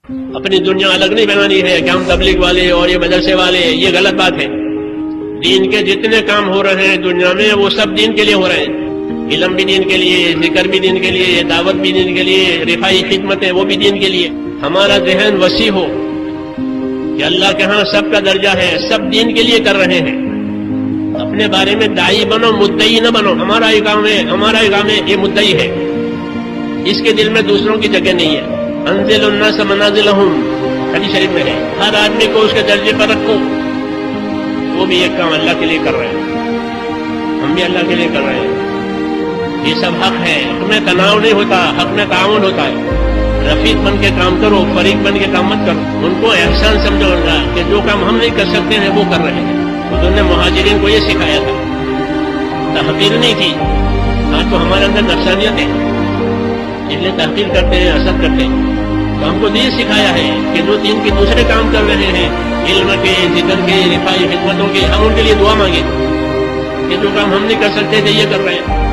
اپنی دنیا الگ نہیں بنانی ہے کہ ہم تبلیغ والے اور یہ مدرسے والے، یہ غلط بات ہے۔ دین کے جتنے کام ہو رہے ہیں دنیا میں وہ سب دین کے لیے ہو رہے ہیں، علم بھی دین کے لیے، ذکر بھی دین کے لیے، دعوت بھی دین کے لیے، رفاعی خدمتیں وہ بھی دین کے لیے۔ ہمارا ذہن وسیع ہو کہ اللہ کے ہاں سب کا درجہ ہے، سب دین کے لیے کر رہے ہیں۔ اپنے بارے میں داعی بنو، مدعی نہ بنو۔ ہمارا یہ کام ہے، یہ مدعی ہے، اس کے دل میں دوسروں کی جگہ نہیں ہے۔ انزل الناس منازلہم، حدیث شریف میں ہے، ہر آدمی کو اس کے درجے پر رکھو۔ وہ بھی ایک کام اللہ کے لیے کر رہے ہیں، ہم بھی اللہ کے لیے کر رہے ہیں۔ یہ سب حق ہے، حق میں تناؤ نہیں ہوتا، حق میں تعاون ہوتا ہے۔ رفیق بن کے کام کرو، فریق بن کے کام مت کرو۔ ان کو احسان سمجھو ان کا کہ جو کام ہم نہیں کر سکتے ہیں وہ کر رہے ہیں۔ حضور نے مہاجرین کو یہ سکھایا تھا، تحقیر نہیں کی۔ ہاں تو ہمارے اندر نفسانیت ہے، اس لیے تحقیر کرتے ہیں، حسد کرتے ہیں۔ تو ہم کو یہ سکھایا ہے کہ جو دین کے دوسرے کام کر رہے ہیں، علم کے، ذکر کے، رفاعی خدمتوں کے، ہم ان کے لیے دعا مانگیں کہ جو کام ہم نہیں کر سکتے تھے یہ کر رہے ہیں۔